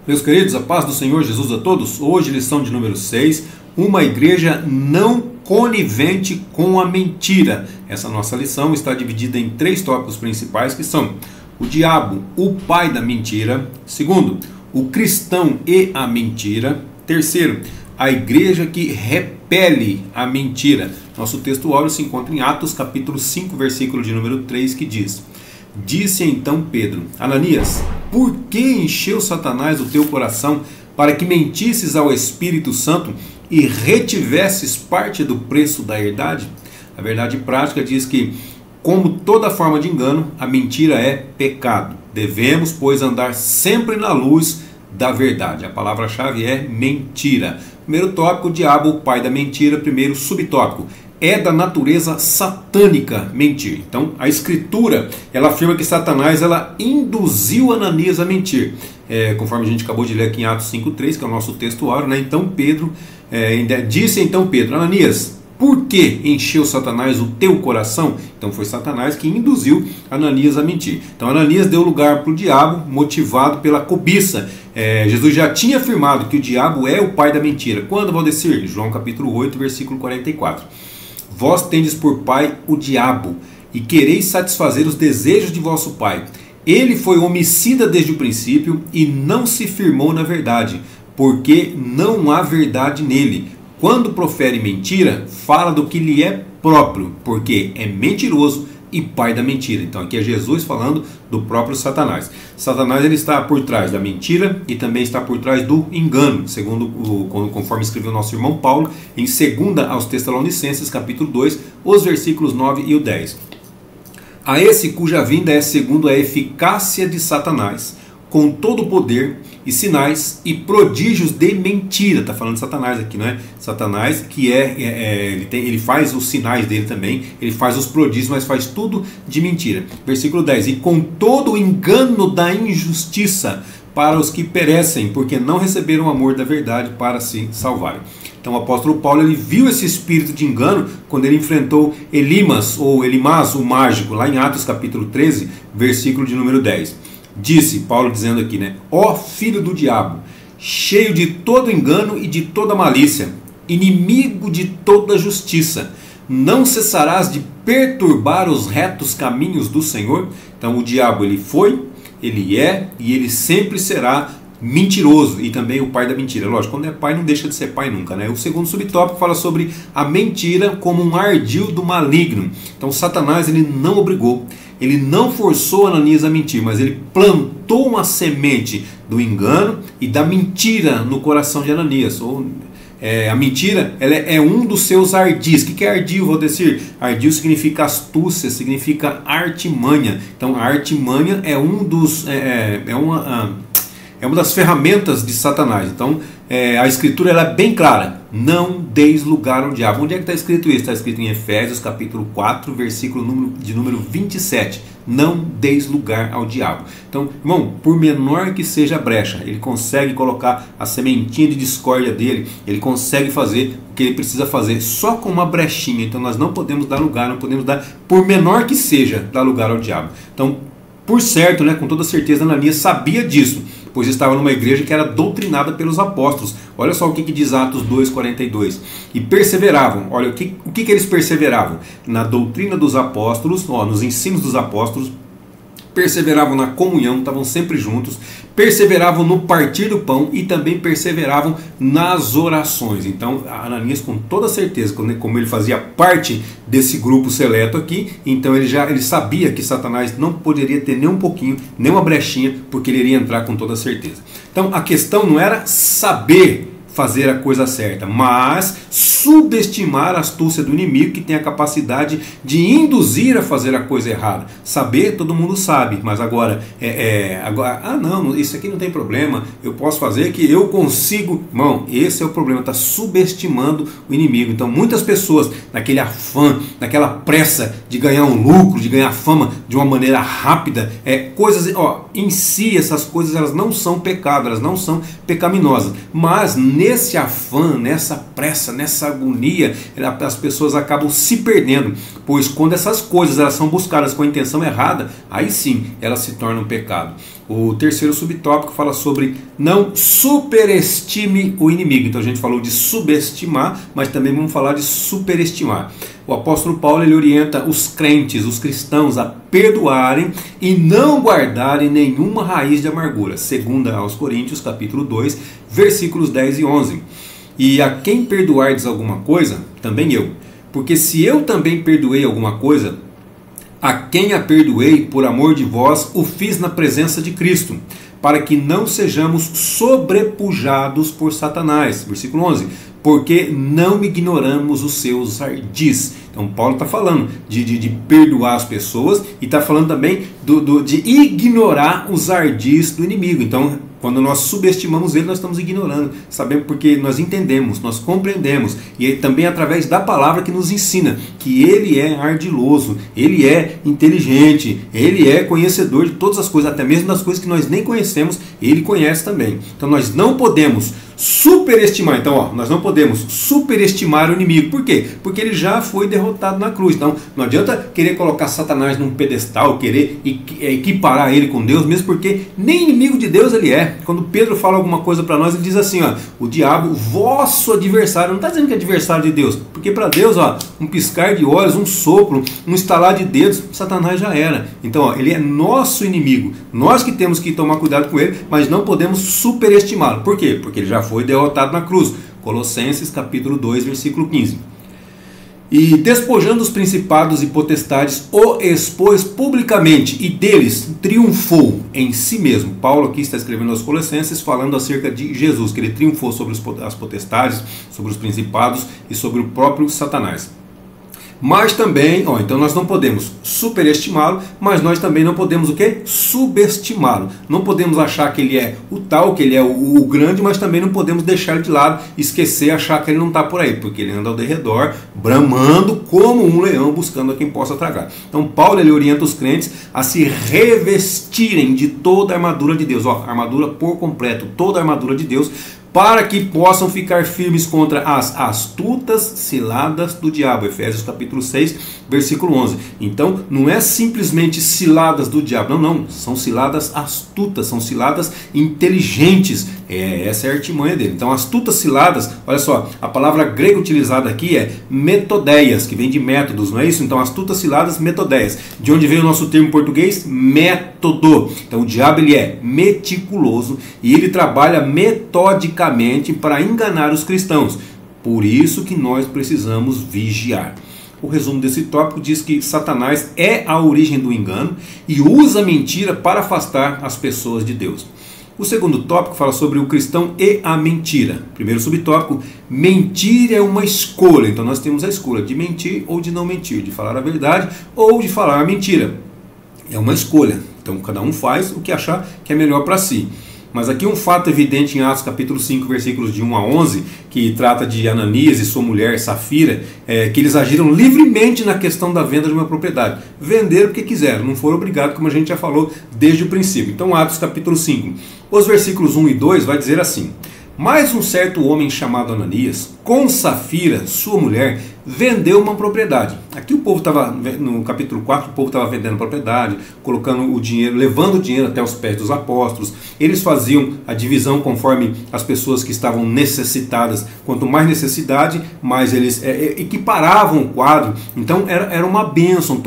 Meus queridos, a paz do Senhor Jesus a todos. Hoje, lição de número 6, uma igreja não conivente com a mentira. Essa nossa lição está dividida em 3 tópicos principais, que são o diabo, o pai da mentira. Segundo, o cristão e a mentira. Terceiro, a igreja que repele a mentira. Nosso texto áureo se encontra em Atos capítulo 5, versículo de número 3, que diz: Disse então Pedro: Ananias, por que encheu Satanás o teu coração para que mentisses ao Espírito Santo e retivesses parte do preço da herdade? A verdade prática diz que, como toda forma de engano, a mentira é pecado. Devemos, pois, andar sempre na luz da verdade. A palavra-chave é mentira. Primeiro tópico, o diabo, o pai da mentira. Primeiro subtópico, é da natureza satânica mentir. Então, a Escritura, ela afirma que Satanás induziu Ananias a mentir. Conforme a gente acabou de ler aqui em Atos 5,3, que é o nosso texto áureo, né? Então Pedro, disse então Pedro: Ananias, por que encheu Satanás o teu coração? Então foi Satanás que induziu Ananias a mentir. Então Ananias deu lugar para o diabo, motivado pela cobiça. Jesus já tinha afirmado que o diabo é o pai da mentira. Quando, Valdecir? João capítulo 8, versículo 44. Vós tendes por pai o diabo, e quereis satisfazer os desejos de vosso pai. Ele foi homicida desde o princípio, e não se firmou na verdade, porque não há verdade nele. Quando profere mentira, fala do que lhe é próprio, porque é mentiroso e pai da mentira. Então aqui é Jesus falando do próprio Satanás. Satanás, ele está por trás da mentira e também está por trás do engano, conforme escreveu nosso irmão Paulo em 2 aos Tessalonicenses capítulo 2, os versículos 9 e o 10. A esse cuja vinda é segundo a eficácia de Satanás, com todo o poder e sinais e prodígios de mentira. Está falando de Satanás aqui, não é? Satanás que ele faz os sinais dele também, ele faz os prodígios, mas faz tudo de mentira. Versículo 10, e com todo o engano da injustiça para os que perecem, porque não receberam o amor da verdade para se salvarem. Então o apóstolo Paulo, ele viu esse espírito de engano quando ele enfrentou Elimas, ou Elimas, o mágico, lá em Atos capítulo 13, versículo de número 10. Disse Paulo, dizendo aqui, né? Ó filho do diabo, cheio de todo engano e de toda malícia, inimigo de toda justiça, não cessarás de perturbar os retos caminhos do Senhor? Então o diabo, ele foi, ele é e ele sempre será mentiroso, e também o pai da mentira. Lógico, quando é pai não deixa de ser pai nunca, né? O segundo subtópico fala sobre a mentira como um ardil do maligno. Então Satanás, ele não obrigou, ele não forçou Ananias a mentir, mas ele plantou uma semente do engano e da mentira no coração de Ananias. A mentira, ela é um dos seus ardis. O que é ardil, Valdecir? Ardil significa astúcia, significa artimanha. Então a artimanha é uma das ferramentas de Satanás. Então a Escritura, ela é bem clara: não deis lugar ao diabo. Onde é que está escrito isso? Está escrito em Efésios capítulo 4, versículo de número 27. Não deis lugar ao diabo. Então, irmão, por menor que seja a brecha, ele consegue colocar a sementinha de discórdia dele, ele consegue fazer o que ele precisa fazer só com uma brechinha. Então nós não podemos dar lugar, não podemos dar, por menor que seja, dar lugar ao diabo. Então, por certo, né, com toda certeza, Ananias sabia disso, pois estava numa igreja que era doutrinada pelos apóstolos. Olha só o que diz Atos 2,42. E perseveravam. Olha, o que eles perseveravam? Na doutrina dos apóstolos, nos ensinos dos apóstolos, perseveravam na comunhão, estavam sempre juntos, perseveravam no partir do pão e também perseveravam nas orações. Então Ananias, com toda certeza, como ele fazia parte desse grupo seleto aqui, então ele sabia que Satanás não poderia ter nem um pouquinho, nem uma brechinha, porque ele iria entrar com toda certeza. Então a questão não era saber fazer a coisa certa, mas subestimar a astúcia do inimigo, que tem a capacidade de induzir a fazer a coisa errada. Saber, todo mundo sabe, mas agora, não, isso aqui não tem problema, eu posso fazer, que eu consigo. Irmão, esse é o problema, está subestimando o inimigo. Então muitas pessoas, naquele afã, naquela pressa de ganhar um lucro, de ganhar fama de uma maneira rápida, em si essas coisas, elas não são pecado, elas não são pecaminosas, mas nesse afã, nessa pressa, nessa agonia, as pessoas acabam se perdendo, pois quando essas coisas elas são buscadas com a intenção errada, aí sim elas se tornam pecado. O terceiro subtópico fala sobre não superestime o inimigo. Então a gente falou de subestimar, mas também vamos falar de superestimar. O apóstolo Paulo ele orienta os crentes, os cristãos a perdoarem e não guardarem nenhuma raiz de amargura. Segunda aos Coríntios, capítulo 2, versículos 10 e 11. E a quem perdoardes alguma coisa, também eu. Porque se eu também perdoei alguma coisa, a quem a perdoei por amor de vós, o fiz na presença de Cristo, para que não sejamos sobrepujados por Satanás. Versículo 11. Porque não ignoramos os seus ardis. Então Paulo está falando de perdoar as pessoas e está falando também de ignorar os ardis do inimigo. Então quando nós subestimamos ele, nós estamos ignorando, sabemos, porque nós entendemos, nós compreendemos, e também através da palavra que nos ensina que ele é ardiloso, ele é inteligente, ele é conhecedor de todas as coisas, até mesmo das coisas que nós nem conhecemos, ele conhece também. Então nós não podemos superestimar, nós não podemos superestimar o inimigo. Por quê? Porque ele já foi derrotado na cruz. Então não adianta querer colocar Satanás num pedestal, querer equiparar ele com Deus, mesmo porque nem inimigo de Deus ele é. Quando Pedro fala alguma coisa para nós, ele diz assim, o diabo, vosso adversário. Não está dizendo que é adversário de Deus, porque para Deus, um piscar de olhos, um sopro, um estalar de dedos, Satanás já era. Então ele é nosso inimigo, nós que temos que tomar cuidado com ele, mas não podemos superestimá-lo. Por quê? Porque ele já foi derrotado na cruz. Colossenses capítulo 2, versículo 15. E despojando os principados e potestades, o expôs publicamente e deles triunfou em si mesmo. Paulo aqui está escrevendo aos Colossenses falando acerca de Jesus, que ele triunfou sobre as potestades, sobre os principados e sobre o próprio Satanás. Mas também, então nós não podemos superestimá-lo, mas nós também não podemos o quê? Subestimá-lo. Não podemos achar que ele é o tal, que ele é o grande, mas também não podemos deixar ele de lado, esquecer, achar que ele não está por aí, porque ele anda ao derredor, bramando como um leão, buscando a quem possa tragar. Então Paulo ele orienta os crentes a se revestirem de toda a armadura de Deus, armadura por completo, toda a armadura de Deus, para que possam ficar firmes contra as astutas ciladas do diabo. Efésios capítulo 6, versículo 11. Então, não é simplesmente ciladas do diabo, não, são ciladas astutas, são ciladas inteligentes. Essa é a artimanha dele. Então, astutas ciladas, olha só, a palavra grega utilizada aqui é metodeias, que vem de métodos, não é isso? Então, astutas ciladas, metodeias. De onde veio o nosso termo em português? Método. Então, o diabo ele é meticuloso e ele trabalha metodicamente para enganar os cristãos. Por isso que nós precisamos vigiar. O resumo desse tópico diz que Satanás é a origem do engano e usa a mentira para afastar as pessoas de Deus. O segundo tópico fala sobre o cristão e a mentira. Primeiro subtópico, mentir é uma escolha. Então nós temos a escolha de mentir ou de não mentir, de falar a verdade ou de falar a mentira. É uma escolha. Então cada um faz o que achar que é melhor para si. Mas aqui um fato evidente em Atos capítulo 5, versículos de 1 a 11, que trata de Ananias e sua mulher Safira, que eles agiram livremente na questão da venda de uma propriedade. Venderam porque quiseram, não foram obrigados, como a gente já falou desde o princípio. Então Atos capítulo 5, os versículos 1 e 2 vai dizer assim: mas um certo homem chamado Ananias, com Safira, sua mulher, vendeu uma propriedade. Aqui o povo estava, no capítulo 4, o povo estava vendendo propriedade, colocando o dinheiro, levando o dinheiro até os pés dos apóstolos. Eles faziam a divisão conforme as pessoas que estavam necessitadas. Quanto mais necessidade, mais eles equiparavam o quadro. Então era uma bênção,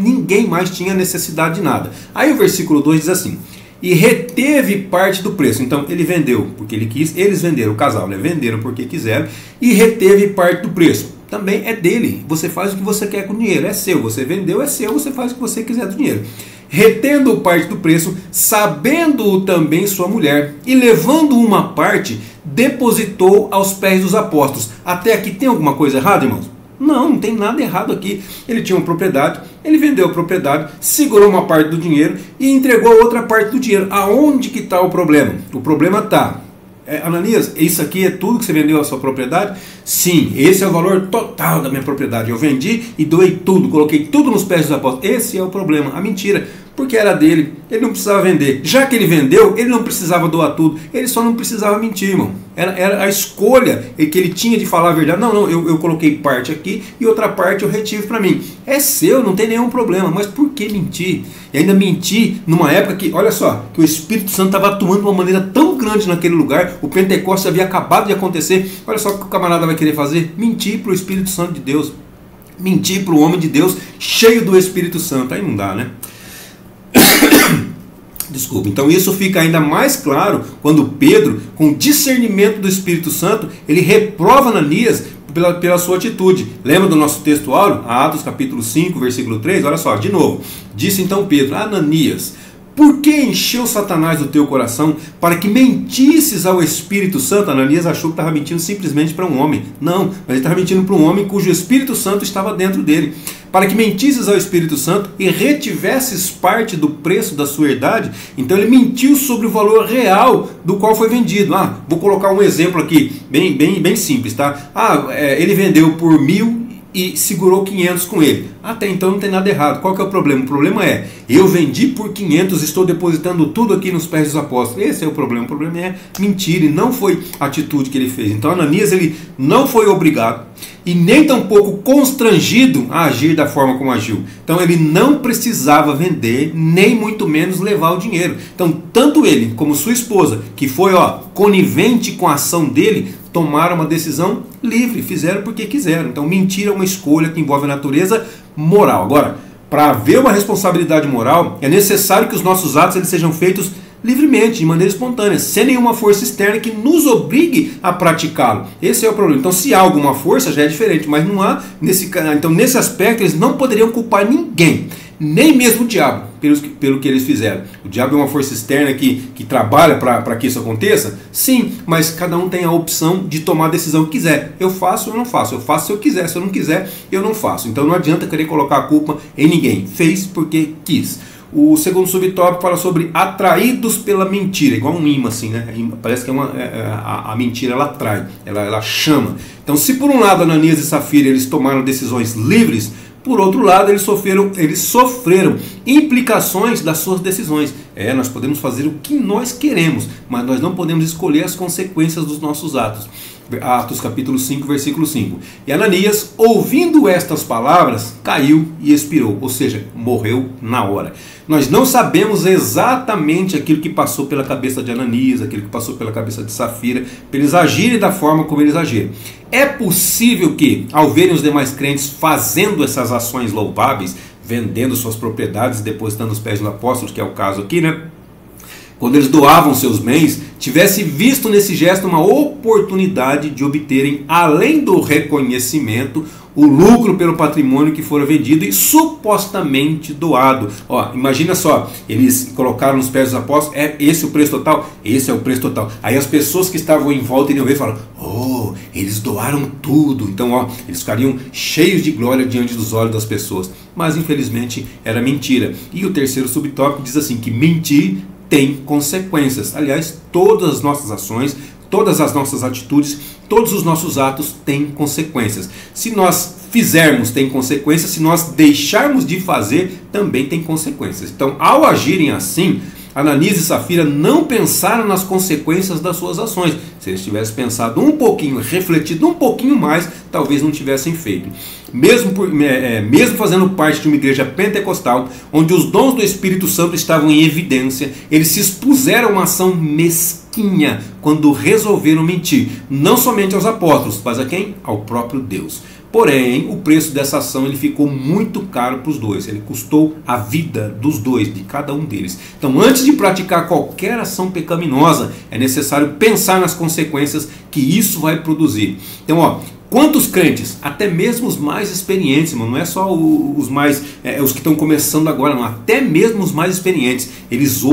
ninguém mais tinha necessidade de nada. Aí o versículo 2 diz assim: e reteve parte do preço. Então ele vendeu porque ele quis, eles venderam, o casal, venderam porque quiseram, e reteve parte do preço. Também é dele, você faz o que você quer com o dinheiro, é seu, você vendeu, é seu, você faz o que você quiser do dinheiro. Retendo parte do preço, sabendo-o também sua mulher, e levando uma parte, depositou aos pés dos apóstolos. Até aqui tem alguma coisa errada, irmãos? Não tem nada errado aqui. Ele tinha uma propriedade, ele vendeu a propriedade, segurou uma parte do dinheiro e entregou a outra parte do dinheiro. Aonde que está o problema? O problema está: Ananias, isso aqui é tudo que você vendeu a sua propriedade? Sim, esse é o valor total da minha propriedade. Eu vendi e doei tudo, coloquei tudo nos pés dos apóstolos. Esse é o problema, a mentira. porque era dele, ele não precisava vender. Já que ele vendeu, ele não precisava doar tudo, ele só não precisava mentir, irmão. Era a escolha que ele tinha de falar a verdade. Não, eu coloquei parte aqui e outra parte eu retive para mim. É seu, não tem nenhum problema, mas por que mentir? E ainda mentir numa época que, olha só, que o Espírito Santo estava atuando de uma maneira tão grande naquele lugar, o Pentecostes havia acabado de acontecer. Olha só o que o camarada vai querer fazer: mentir para o Espírito Santo de Deus, mentir para o homem de Deus cheio do Espírito Santo. Aí não dá, né? Desculpa. Então isso fica ainda mais claro quando Pedro, com discernimento do Espírito Santo, ele reprova Ananias pela sua atitude. Lembra do nosso texto áureo? Atos capítulo 5, versículo 3? Olha só, de novo. Disse então Pedro: Ananias, por que encheu Satanás o teu coração para que mentisses ao Espírito Santo? Ananias achou que estava mentindo simplesmente para um homem. Não, mas ele estava mentindo para um homem cujo Espírito Santo estava dentro dele. Para que mentisses ao Espírito Santo e retivesses parte do preço da sua herdade. Então ele mentiu sobre o valor real do qual foi vendido. Vou colocar um exemplo aqui, bem simples, tá? Ele vendeu por 1.000 e segurou 500 com ele. Até então não tem nada errado. Qual que é o problema? O problema é: eu vendi por 500, estou depositando tudo aqui nos pés dos apóstolos. Esse é o problema. O problema é mentir, e não foi a atitude que ele fez. Então Ananias, ele não foi obrigado e nem tampouco constrangido a agir da forma como agiu. Então ele não precisava vender, nem muito menos levar o dinheiro. Então tanto ele como sua esposa, que foi conivente com a ação dele, tomaram uma decisão livre, fizeram porque quiseram. Então mentir é uma escolha que envolve a natureza moral. Agora, para haver uma responsabilidade moral, é necessário que os nossos atos eles sejam feitos livremente, de maneira espontânea, sem nenhuma força externa que nos obrigue a praticá-lo. Esse é o problema. Então se há alguma força já é diferente, mas não há então nesse aspecto eles não poderiam culpar ninguém, nem mesmo o diabo, pelo que eles fizeram. O diabo é uma força externa que trabalha para que isso aconteça? Sim, mas cada um tem a opção de tomar a decisão que quiser. Eu faço ou não faço? Eu faço se eu quiser, se eu não quiser, eu não faço. Então não adianta querer colocar a culpa em ninguém. Fez porque quis. O segundo subtópico fala sobre atraídos pela mentira, igual um imã assim, né? Parece que a mentira ela atrai, ela chama. Então se por um lado Ananias e Safira eles tomaram decisões livres, por outro lado eles sofreram implicações das suas decisões. Nós podemos fazer o que nós queremos, mas nós não podemos escolher as consequências dos nossos atos. Atos capítulo 5, versículo 5. E Ananias, ouvindo estas palavras, caiu e expirou, ou seja, morreu na hora. Nós não sabemos exatamente aquilo que passou pela cabeça de Ananias, aquilo que passou pela cabeça de Safira, para eles agirem da forma como eles agiram. É possível que, ao verem os demais crentes fazendo essas ações louváveis, vendendo suas propriedades e depositando os pés dos apóstolos, que é o caso aqui, né? Quando eles doavam seus bens, tivesse visto nesse gesto uma oportunidade de obterem, além do reconhecimento, o lucro pelo patrimônio que fora vendido e supostamente doado. Imagina só, eles colocaram nos pés dos apóstolos: é esse o preço total? Esse é o preço total. Aí as pessoas que estavam em volta iriam ver e falaram: eles doaram tudo. Então eles ficariam cheios de glória diante dos olhos das pessoas. Mas infelizmente era mentira. E o terceiro subtópico diz assim, que mentir tem consequências. Aliás, todas as nossas ações, todas as nossas atitudes, todos os nossos atos têm consequências. Se nós fizermos, tem consequências. Se nós deixarmos de fazer, também tem consequências. Então, ao agirem assim, Ananias e Safira não pensaram nas consequências das suas ações. Se eles tivessem pensado um pouquinho, refletido um pouquinho mais, talvez não tivessem feito. Mesmo fazendo parte de uma igreja pentecostal, onde os dons do Espírito Santo estavam em evidência, eles se expuseram a uma ação mesquinha quando resolveram mentir, não somente aos apóstolos, mas a quem? Ao próprio Deus. Porém, o preço dessa ação ele ficou muito caro para os dois. Ele custou a vida dos dois, de cada um deles. Então, antes de praticar qualquer ação pecaminosa, é necessário pensar nas consequências que isso vai produzir. Então, quantos crentes, até mesmo os mais experientes, não é só os que estão começando agora, não, até mesmo os mais experientes, eles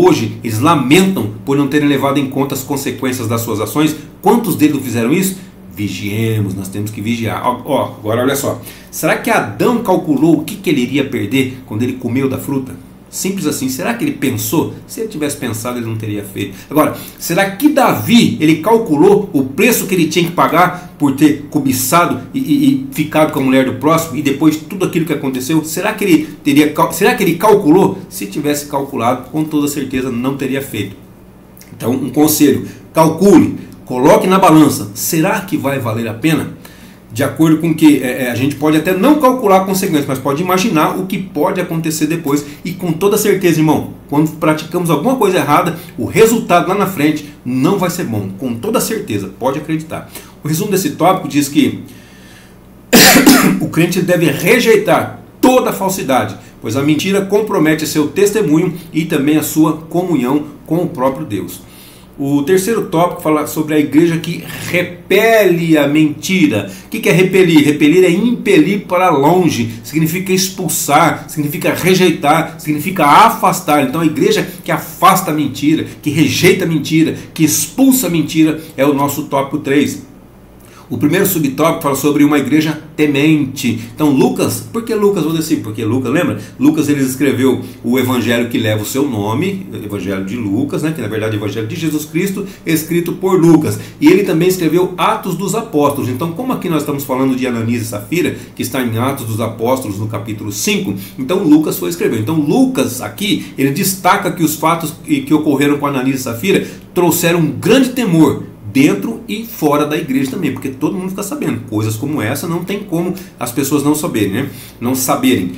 lamentam por não terem levado em conta as consequências das suas ações. Quantos deles fizeram isso? Vigiemos, nós temos que vigiar. Agora olha só, será que Adão calculou o que ele iria perder quando ele comeu da fruta? Simples assim. Será que ele pensou? Se ele tivesse pensado, ele não teria feito. Agora, será que Davi, ele calculou o preço que ele tinha que pagar por ter cobiçado e ficado com a mulher do próximo, e depois tudo aquilo que aconteceu? Será que ele calculou? Se tivesse calculado, com toda certeza não teria feito. Então, um conselho: calcule, coloque na balança. Será que vai valer a pena? De acordo com que a gente pode até não calcular a consequência, mas pode imaginar o que pode acontecer depois. E com toda certeza, irmão, quando praticamos alguma coisa errada, o resultado lá na frente não vai ser bom. Com toda certeza, pode acreditar. O resumo desse tópico diz que o crente deve rejeitar toda falsidade, pois a mentira compromete seu testemunho e também a sua comunhão com o próprio Deus. O terceiro tópico fala sobre a igreja que repele a mentira. O que é repelir? Repelir é impelir para longe, significa expulsar, significa rejeitar, significa afastar. Então a igreja que afasta a mentira, que rejeita a mentira, que expulsa a mentira, é o nosso tópico 3. O primeiro subtópico fala sobre uma igreja temente. Então Lucas, por que Lucas? Vou dizer, porque Lucas, lembra? Lucas, ele escreveu o evangelho que leva o seu nome, o evangelho de Lucas, né? Que na verdade é o evangelho de Jesus Cristo, escrito por Lucas. E ele também escreveu Atos dos Apóstolos. Então, como aqui nós estamos falando de Ananias e Safira, que está em Atos dos Apóstolos, no capítulo 5, então Lucas foi escrever. Então Lucas aqui, ele destaca que os fatos que ocorreram com Ananias e Safira trouxeram um grande temor dentro e fora da igreja também, porque todo mundo fica sabendo. Coisas como essa não tem como as pessoas não saberem, né? Não saberem.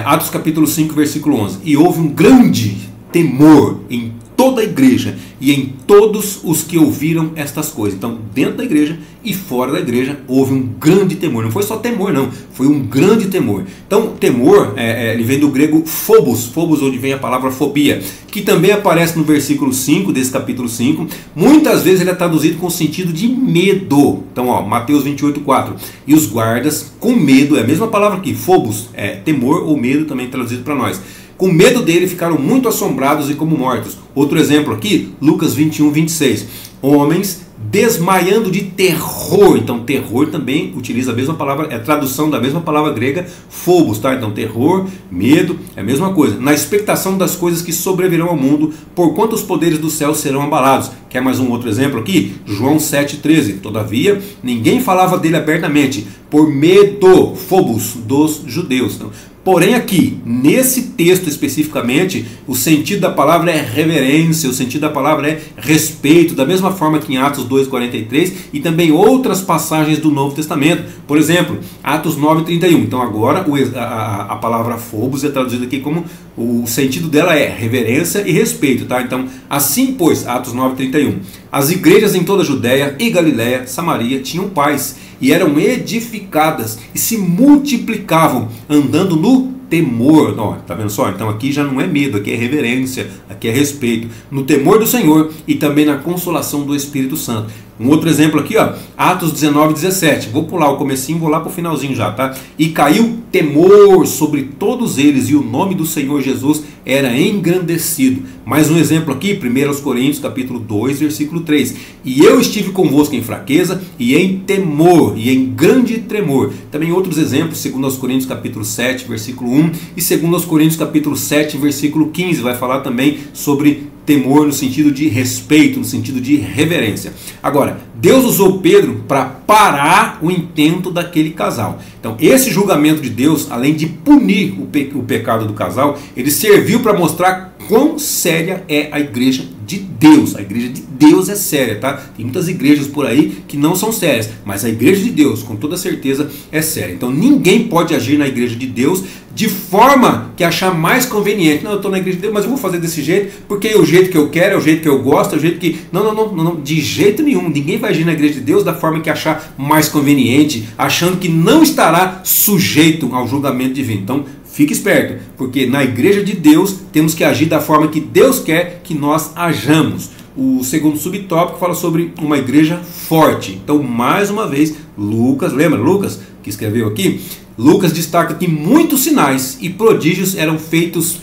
Atos capítulo 5, versículo 11. E houve um grande temor em toda a igreja e em todos os que ouviram estas coisas. Então, dentro da igreja e fora da igreja houve um grande temor. Não foi só temor, não. Foi um grande temor. Então, temor, ele vem do grego phobos. Phobos, onde vem a palavra fobia, que também aparece no versículo 5 desse capítulo 5. Muitas vezes ele é traduzido com o sentido de medo. Então, ó, Mateus 28, 4. E os guardas, com medo, é a mesma palavra aqui, phobos, temor ou medo, também traduzido para nós. Com medo dele ficaram muito assombrados e como mortos. Outro exemplo aqui, Lucas 21, 26. Homens desmaiando de terror. Então terror também utiliza a mesma palavra, é a tradução da mesma palavra grega, phobos, tá? Então terror, medo, é a mesma coisa. Na expectação das coisas que sobrevirão ao mundo, porquanto os poderes do céu serão abalados. Quer mais um outro exemplo aqui? João 7,13. Todavia, ninguém falava dele abertamente, por medo, phobos, dos judeus. Então, porém aqui, nesse texto especificamente, o sentido da palavra é reverência, o sentido da palavra é respeito, da mesma forma que em Atos 2,43 e também outras passagens do Novo Testamento. Por exemplo, Atos 9,31. Então agora a palavra phobos é traduzida aqui como, o sentido dela é reverência e respeito, tá? Então, assim pois, Atos 9,31. As igrejas em toda a Judéia e Galiléia, Samaria, tinham paz e eram edificadas e se multiplicavam, andando no temor. Ó, tá vendo só? Então aqui já não é medo, aqui é reverência, aqui é respeito, no temor do Senhor e também na consolação do Espírito Santo. Um outro exemplo aqui, ó, Atos 19, 17. Vou pular o comecinho, vou lá para o finalzinho já, tá? E caiu temor sobre todos eles, e o nome do Senhor Jesus era engrandecido. Mais um exemplo aqui, 1 Coríntios capítulo 2, versículo 3. E eu estive convosco em fraqueza e em temor e em grande tremor. Também outros exemplos, 2 Coríntios capítulo 7, versículo 1 e 2 Coríntios capítulo 7, versículo 15. Vai falar também sobre temor no sentido de respeito, no sentido de reverência. Agora, Deus usou Pedro para parar o intento daquele casal. Então, esse julgamento de Deus, além de punir o pecado do casal, ele serviu para mostrar quão séria é a igreja de Deus. A igreja de Deus é séria, tá? Tem muitas igrejas por aí que não são sérias, mas a igreja de Deus, com toda certeza, é séria. Então ninguém pode agir na igreja de Deus de forma que achar mais conveniente. Não, eu estou na igreja de Deus, mas eu vou fazer desse jeito, porque é o jeito que eu quero, é o jeito que eu gosto, é o jeito que... Não, de jeito nenhum. Ninguém vai agir na igreja de Deus da forma que achar mais conveniente, achando que não estará sujeito ao julgamento divino. Então, fique esperto, porque na igreja de Deus temos que agir da forma que Deus quer que nós hajamos. O segundo subtópico fala sobre uma igreja forte. Então, mais uma vez, Lucas, lembra Lucas que escreveu aqui? Lucas destaca que muitos sinais e prodígios eram feitos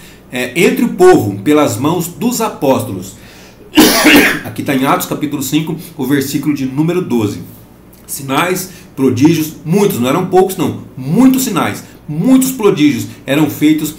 entre o povo, pelas mãos dos apóstolos. Aqui está em Atos capítulo 5, o versículo de número 12. Sinais, prodígios, muitos, não eram poucos não, muitos sinais, muitos prodígios eram feitos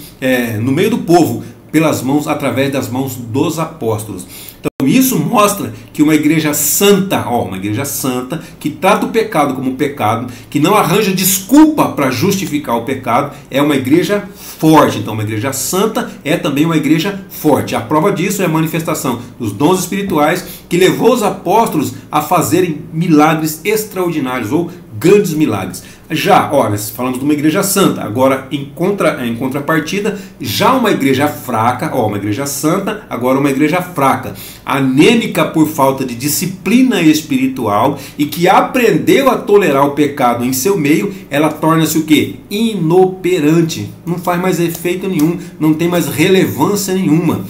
no meio do povo, pelas mãos, através das mãos dos apóstolos. Então isso mostra que uma igreja santa, uma igreja santa, que trata o pecado como pecado, que não arranja desculpa para justificar o pecado, é uma igreja forte. Então uma igreja santa é também uma igreja forte. A prova disso é a manifestação dos dons espirituais que levou os apóstolos a fazerem milagres extraordinários ou grandes milagres. Já, falamos de uma igreja santa. Agora, em contrapartida, já uma igreja fraca, uma igreja santa, agora uma igreja fraca, anêmica por falta de disciplina espiritual e que aprendeu a tolerar o pecado em seu meio, ela torna-se o quê? Inoperante. Não faz mais efeito nenhum, não tem mais relevância nenhuma.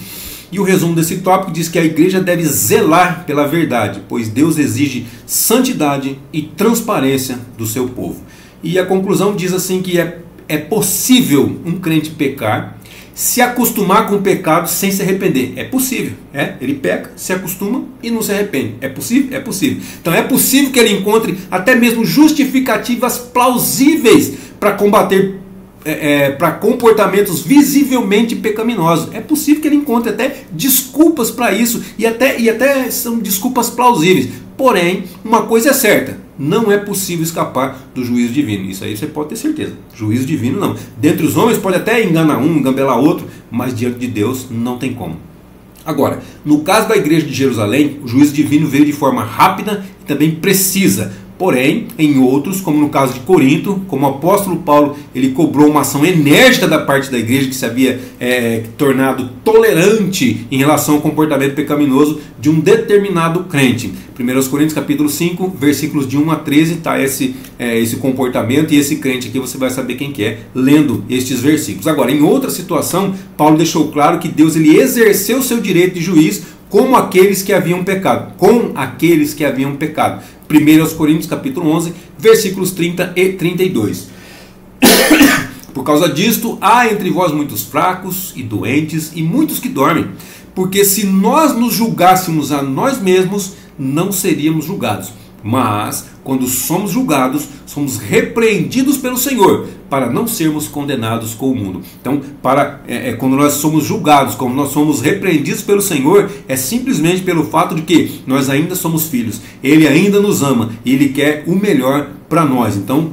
E o resumo desse tópico diz que a igreja deve zelar pela verdade, pois Deus exige santidade e transparência do seu povo. E a conclusão diz assim que é possível um crente pecar, se acostumar com o pecado sem se arrepender. É possível. Ele peca, se acostuma e não se arrepende. É possível? É possível. Então é possível que ele encontre até mesmo justificativas plausíveis para combater para comportamentos visivelmente pecaminosos. É possível que ele encontre até desculpas para isso e até são desculpas plausíveis. Porém, uma coisa é certa: não é possível escapar do juízo divino. Isso aí você pode ter certeza. Juízo divino não. Dentre os homens pode até enganar um, engambelar outro, mas diante de Deus não tem como. Agora, no caso da igreja de Jerusalém, o juízo divino veio de forma rápida e também precisa. Porém, em outros, como no caso de Corinto, como o apóstolo Paulo, ele cobrou uma ação enérgica da parte da igreja que se havia tornado tolerante em relação ao comportamento pecaminoso de um determinado crente. 1 Coríntios capítulo 5, versículos de 1 a 13, está esse comportamento, e esse crente aqui você vai saber quem que é, lendo estes versículos. Agora, em outra situação, Paulo deixou claro que Deus ele exerceu seu direito de juiz como aqueles que haviam pecado. Com aqueles que haviam pecado. 1 Coríntios capítulo 11, versículos 30 e 32. Por causa disto, há entre vós muitos fracos e doentes e muitos que dormem. Porque se nós nos julgássemos a nós mesmos, não seríamos julgados. Mas, quando somos julgados, somos repreendidos pelo Senhor, para não sermos condenados com o mundo. Então, quando nós somos julgados, quando nós somos repreendidos pelo Senhor, é simplesmente pelo fato de que nós ainda somos filhos. Ele ainda nos ama e Ele quer o melhor para nós. Então,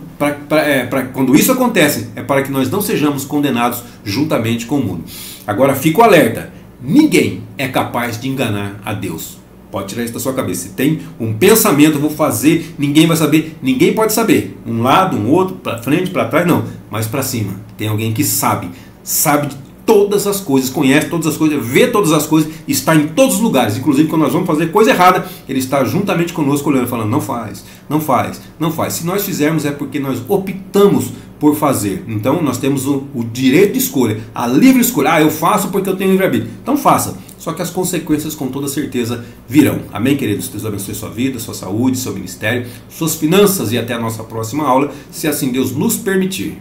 quando isso acontece, é para que nós não sejamos condenados juntamente com o mundo. Agora, fico alerta: ninguém é capaz de enganar a Deus. Pode tirar isso da sua cabeça. Se tem um pensamento, vou fazer, ninguém vai saber. Ninguém pode saber. Um lado, um outro, para frente, para trás, não. Mas para cima. Tem alguém que sabe de todas as coisas, conhece todas as coisas, vê todas as coisas, está em todos os lugares. Inclusive, quando nós vamos fazer coisa errada, Ele está juntamente conosco olhando, falando: não faz, não faz, não faz. Se nós fizermos, é porque nós optamos por fazer. Então, nós temos o direito de escolha, a livre escolha. Eu faço porque eu tenho livre-arbítrio. Então, faça. Só que as consequências com toda certeza virão. Amém, queridos? Deus abençoe sua vida, sua saúde, seu ministério, suas finanças, e até a nossa próxima aula, se assim Deus nos permitir.